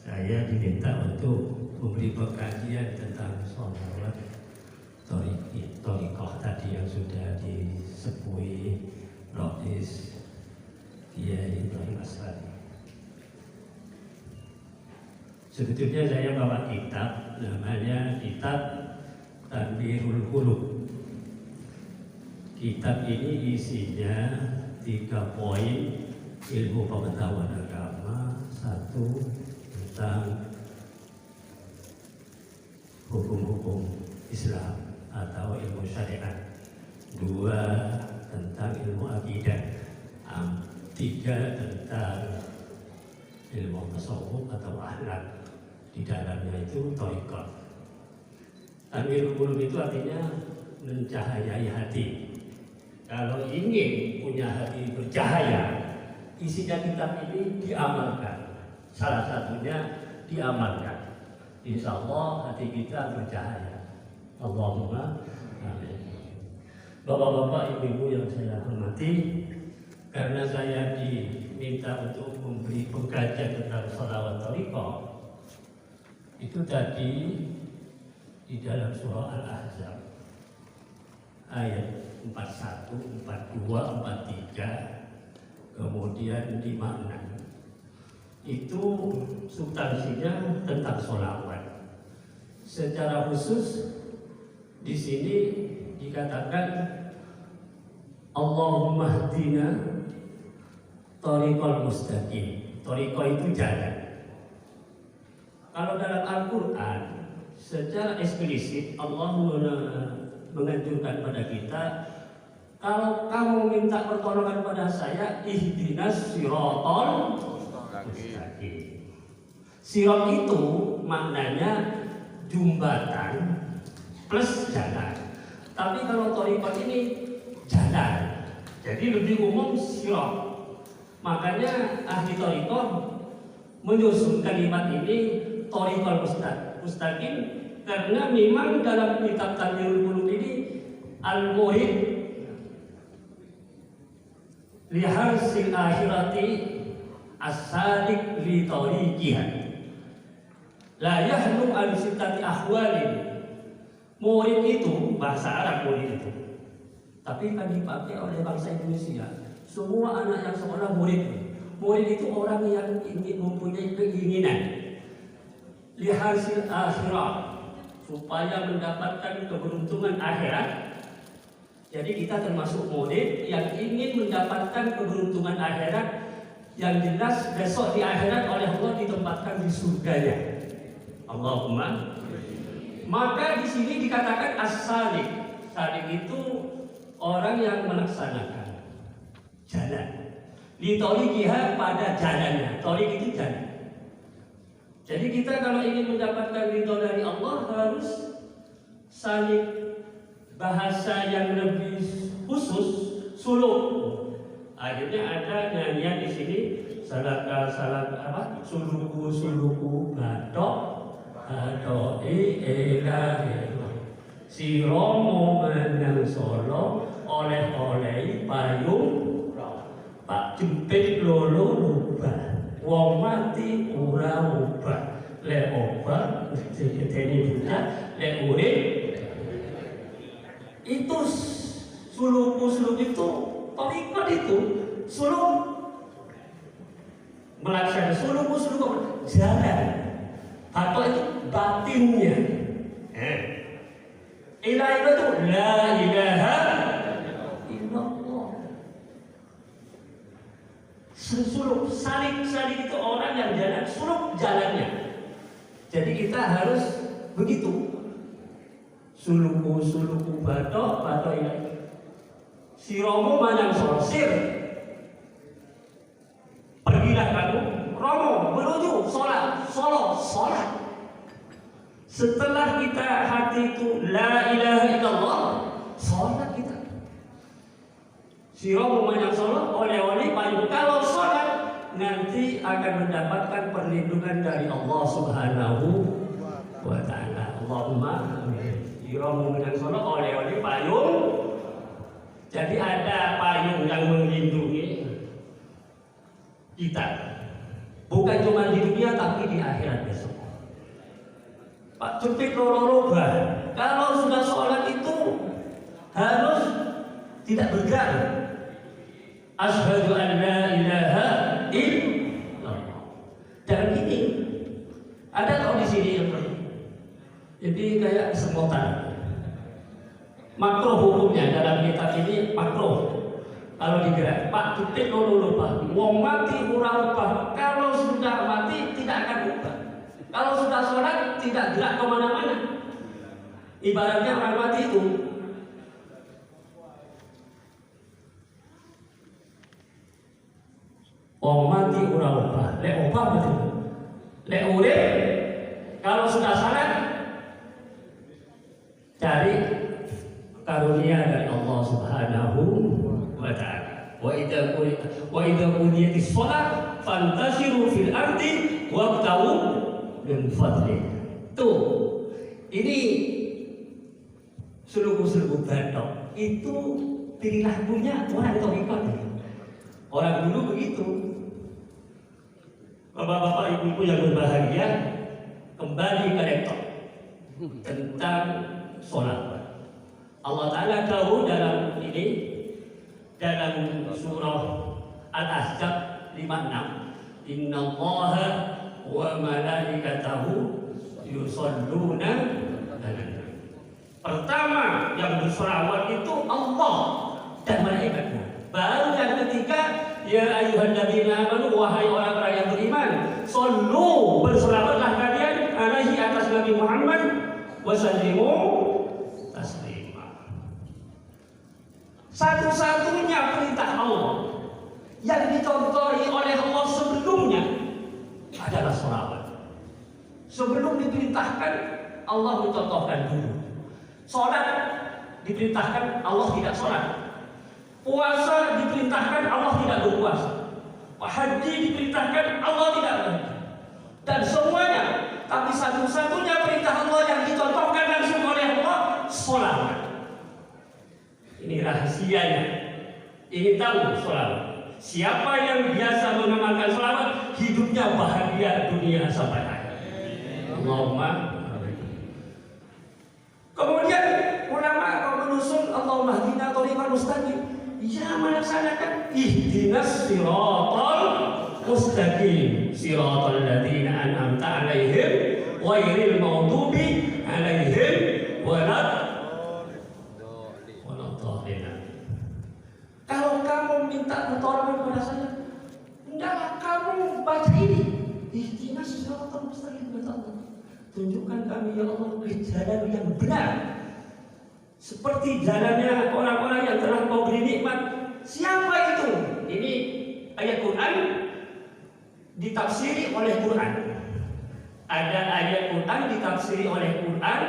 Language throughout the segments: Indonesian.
Saya diminta untuk memberi pengkajian tentang sholawat Thariqah tadi yang sudah disebui Rois Kiai Ibrahim Asrari. Sebetulnya saya bawa kitab, namanya Kitab Tanbirul Qulub. Kitab ini isinya 3 poin ilmu pengetahuan agama. 1, tentang hukum-hukum Islam atau ilmu syariat. 2, tentang ilmu akidah. 3, tentang ilmu tasawuf atau akhlak. Di dalamnya itu thariqah. Tanbirul Qulub itu artinya mencahayai hati. Kalau ingin punya hati bercahaya, isinya kitab ini diamalkan. Salah satunya diamalkan. Insya Allah hati kita bercahaya. Allahumma amin. Bapak-bapak, ibu-ibu yang saya hormati, karena saya diminta untuk memberi pengkajian tentang sholawat thariqah, itu tadi di dalam surah Al-Ahzab ayat 41, 42, 43, kemudian 56. Itu substansinya tentang sholawat. Secara khusus di sini dikatakan Allahumma hdina thariqal mustaqim. Thariqah itu jalan. Kalau dalam Al-Quran secara eksplisit Allah menganjurkan pada kita, kalau kamu minta pertolongan pada saya, ihdinas siratal mustaqim. Sirat itu maknanya jembatan plus jalan. Tapi kalau thariqah ini jalan, jadi lebih umum sirat. Makanya ahli thariqah menyusun kalimat ini thariqal mustaqim, karena memang dalam kitab Tanbirul Qulub ini al-murid liharsil akhirati as-sadiq li tariqiha la yahlu an sittati ahwalin. Murid itu bahasa Arab, murid itu, tapi kan dipakai oleh bangsa Indonesia. Semua anak yang sekolah murid. Murid itu orang yang ingin mempunyai keinginan lihasil akhirat, supaya mendapatkan keberuntungan akhirat. Jadi kita termasuk murid yang ingin mendapatkan keberuntungan akhirat, yang jelas besok di akhirat oleh Allah ditempatkan di surganya. Allahumma. Maka di sini dikatakan as-salik. Salik itu orang yang melaksanakan jalan. Di thariqiha, pada jalannya. Thariq itu jalan. Jadi kita kalau ingin mendapatkan ridho dari Allah harus salik. Bahasa yang lebih khusus, suluk. Akhirnya ada nyanyian di sini, suluku batok ilahi si Romo menang Solo oleh payung Pak jempit lolo lupa wong mati ora ubah le obah jadi punya le urip. Itu suluk itu thariqah, itu suluk melaksanakan suluk jalan. Atau itu batinnya. Ilah itu la ilaha illallah. Suluk salik itu orang yang jalan, suluk jalannya. Jadi kita harus begitu. Suluku batok ini. Si Romo manang sorosir. Pergilah kamu, Romo menuju sholat. Setelah kita hati itu la ilaha illallah, sholat kita. Si Romo manang sholat oleh payung. Kalau sholat nanti akan mendapatkan perlindungan dari Allah Subhanahu wa ta'ala. Allahumma amin. Romo menang sholat oleh payung. Jadi ada payung yang melindungi kita, bukan cuma di dunia tapi di akhirat besok. Pak Cupik loro-loro kalau sudah sholat itu harus tidak bergerak. Asyhadu an la ilaha illallah. Dan gini, ada kalau di sini jadi kayak semotan. Makruh hukumnya dalam kitab ini makruh. Kalau digerak, Pak Cupik lupa. Wong mati ora ubah. Kalau sudah mati tidak akan ubah. Kalau sudah sholat tidak gerak kemana-mana. Ibaratnya orang mati itu wong mati ora ubah. Lek ubah betul. Lek urip kalau sudah sholat cari karunia dari Allah Subhanahu wa ta'ala. Wa idza qudiyatis shalah fantashiru fil ardi wabtaghu min fadli. Tuh. Ini suluku-suluku batok itu perilakunya orang Torikot. Orang dulu begitu. Bapak-bapak, ibu-ibu yang berbahagia, kembali ke laptop tentang sholat. Allah Ta'ala tahu dalam ini, dalam surah Al-Ahzab 56, Inna Allaha wa malaikatahu yusalluna ala. Pertama yang bersolawat itu Allah dan malaikatnya. Baru yang ketiga, ya ayyuhalladzina amanu, wahai orang-orang yang beriman, sallu, bersolawatlah kalian alaihi atas Nabi Muhammad wa sallimu taslima. Satu-satunya perintah Allah yang dicontohi oleh Allah sebelumnya adalah sholawat. Sebelum diperintahkan, Allah mencontohkan dulu. Sholat diperintahkan, Allah tidak sholat. Puasa diperintahkan, Allah tidak berpuasa. Haji diperintahkan, Allah tidak berhaji. Dan semuanya, tapi satu-satunya perintah Allah yang dicontohkan langsung oleh Allah, sholawat. Ini rahasianya. Ini tahu sholawat. Siapa yang biasa mengamalkan sholawat, hidupnya bahagia dunia sampai akhir. Allahumma. Kemudian ulama kalau menusul Allahumma hdina thoriqal mustaqim, ya melaksanakan ihdinas siratal mustaqim, siratal ladzina an'amta 'alaihim ghairil maghdubi 'alaihim waladdallin. Kalau kamu minta pertolongan kepada saya, hendaklah kamu baca ini, ihdinas siratal mustaqim, kata Allah. Tunjukkan kami ya Allah jalan yang benar, seperti jalannya orang-orang yang telah kau beri nikmat. Siapa itu? Ini ayat Quran ditafsiri oleh Quran. Ada ayat Quran ditafsiri oleh Quran,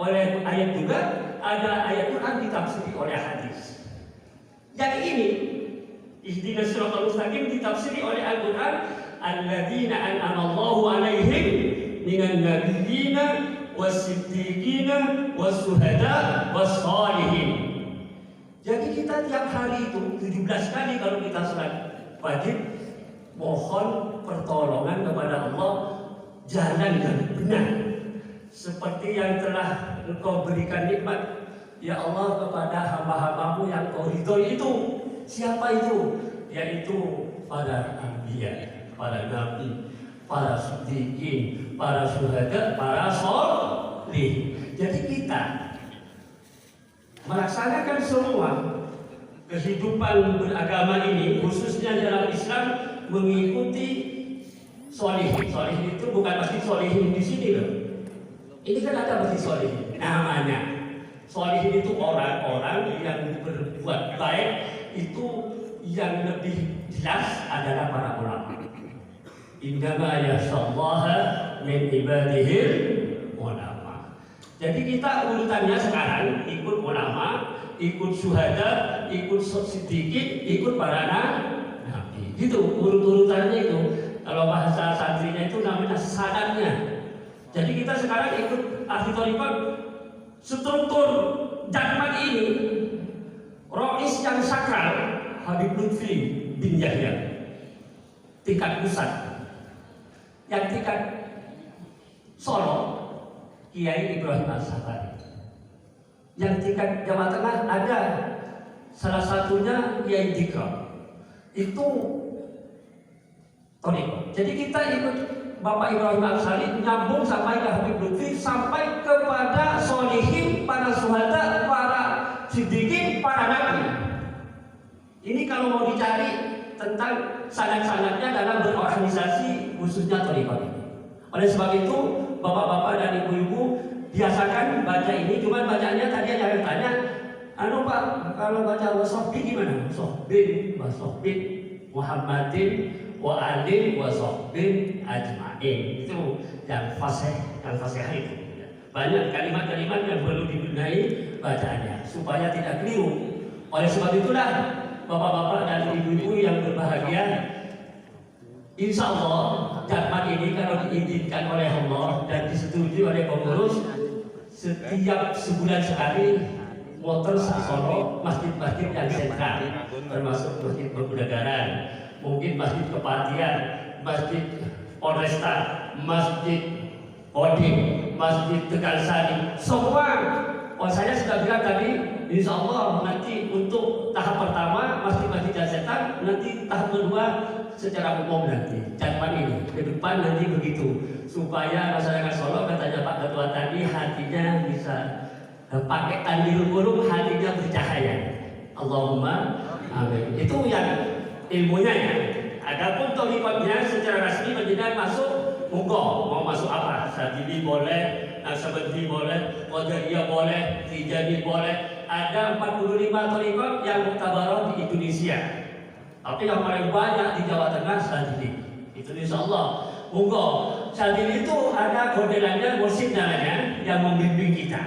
oleh ayat juga ada ayat Quran ditafsiri oleh hadis. Yang ini ihdinas siratal mustaqim ditafsiri oleh Al-Quran, alladzina an'ama Allahu 'alaihim minan nabiyyina was-siddiqina was-syuhada was-shalihin. Jadi kita tiap hari itu 17 kali kalau kita sholat wajib mohon pertolongan kepada Allah, jalan yang benar seperti yang telah Engkau berikan nikmat ya Allah kepada hamba-hambamu yang Kau ridhoi itu. Siapa itu? Yaitu para anbiya, para nabi, para siddiqin, para syuhada, para sholih. Jadi kita melaksanakan semua kehidupan beragama ini, khususnya dalam Islam, mengikuti Solihin. Solihin itu bukan masjid solihin di sini loh. Ini kan ada masjid solihin namanya. Solihin itu orang-orang yang berbuat baik, itu yang lebih jelas adalah para ulama. Innama yakhshallaha min ibadihil ulama. Jadi kita urutannya sekarang ikut ulama, ikut syuhada, ikut siddiqin, ikut para nabi. Gitu urut-urutannya itu. Kalau bahasa santrinya itu namanya sanadnya. Jadi kita sekarang ikut ahli thariqat, struktur zaman ini rois yang sakral Habib Lutfi bin Yahya tingkat pusat. Yang tingkat Solo Kiai Ibrahim Al-Safari. Yang tingkat Jawa Tengah ada salah satunya Kiai Dikra. Itu thariqat. Jadi kita ikut Bapak Ibrahim Al-Safari nyambung sampai ke Habib Lutfi sampai kepada solihin, para syuhada, para siddiqin, para nabi. Ini kalau mau dicari tentang sanad-sanadnya dalam berorganisasi khususnya thariqat ini. Oleh sebab itu, bapak-bapak dan ibu-ibu biasakan baca ini. Cuma bacanya tadi ada yang tanya, anu Pak, kalau baca wasohbin gimana? Wasohbin, wasohbin, Muhammadin, wa alin, wasohbin, ajma'in. Itu yang fasih, itu. Banyak kalimat-kalimat yang perlu dibenahi bacaannya supaya tidak keliru. Oleh sebab itulah, bapak-bapak dan ibu-ibu yang berbahagia, insya Allah zaman ini kalau diizinkan oleh Allah dan disetujui oleh pengurus, setiap sebulan sekali motor Solo masjid-masjid yang sentral, termasuk masjid Pergudaran, mungkin masjid Kepatian, masjid Polresta, masjid Kodim, masjid Tegalsari, semua. Saya sudah bilang tadi, insya Allah nanti untuk tahap pertama masjid-masjid yang setan, nanti tahap kedua secara umum nanti. Zaman ini ke depan nanti begitu, supaya masyarakat Solo, katanya Pak Ketua tadi, hatinya bisa pakai tandil burung, hatinya bercahaya. Allahumma amin. Itu yang ilmunya ya. Adapun thariqatnya secara resmi menjadi masuk, monggo mau masuk apa? Syadzili boleh, Naqsabandi boleh, Qadariyah boleh, Tijani boleh. Ada 45 thariqat yang muktabarah di Indonesia. Tapi yang paling banyak di Jawa Tengah Syadzili. Itu insyaallah. Monggo. Syadzili itu ada modelannya, mursyid namanya, yang membimbing kita.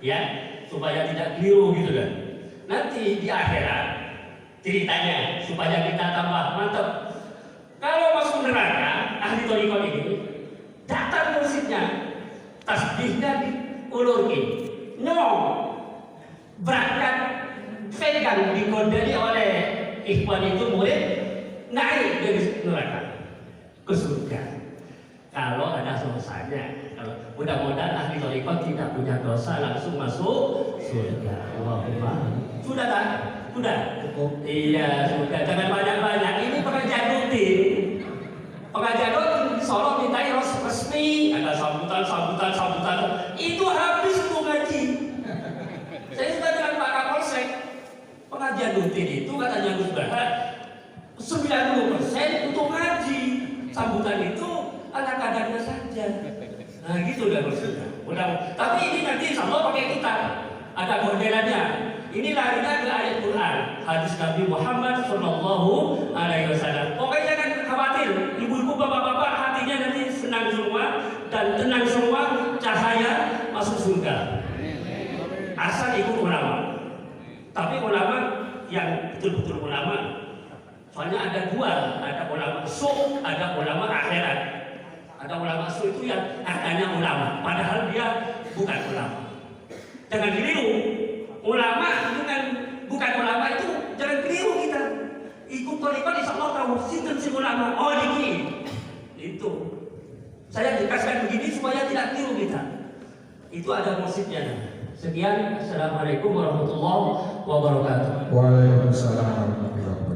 Ya, supaya tidak keliru gitu kan. Nanti di akhirat ceritanya supaya kita tambah mantap. Kalau masuk neraka ahli thariqat ini datang mursyidnya, tasbihnya diulurkan, berangkat pegang dikodari oleh ikhwan itu murid, naik dari neraka ke surga. Kalau ada dosanya, kalau mudah-mudahan ahli thariqat tidak punya dosa langsung masuk surga. Allahumma. Sudah tak? Sudah? Iya, sudah. Jangan banyak-banyak. Ini pengajian rutin. Pengajian rutin di Solo mintai resmi. Ada sambutan. Itu habis untuk ngaji. Saya sudah dengan Pak Kapolsek. Pengajian rutin itu katanya Gus Bahar 90% untuk ngaji. Sambutan itu ala kadarnya saja. Nah gitu lah maksudnya. Tapi ini nanti insya Allah pakai kitab. Ada modelannya. Ini larinya ke ayat Quran, hadis Nabi Muhammad Sallallahu Alaihi Wasallam. Pokoknya jangan khawatir, ibu-ibu, bapak-bapak, hatinya nanti senang semua dan tenang semua, cahaya masuk surga. Asal ikut ulama. Tapi ulama yang betul-betul ulama. Soalnya ada dua, ada ulama su', ada ulama akhirat. Ada ulama su' itu yang katanya ulama, padahal dia bukan ulama. Jangan keliru. Ulama bukan ulama itu jangan keliru kita. Ikut thariqat insya Allah tahu sinten si ulama. Oh ini itu. Saya jelaskan begini supaya tidak keliru kita. Itu ada musiknya. Sekian. Assalamualaikum warahmatullahi wabarakatuh. Waalaikumsalam warahmatullahi wabarakatuh.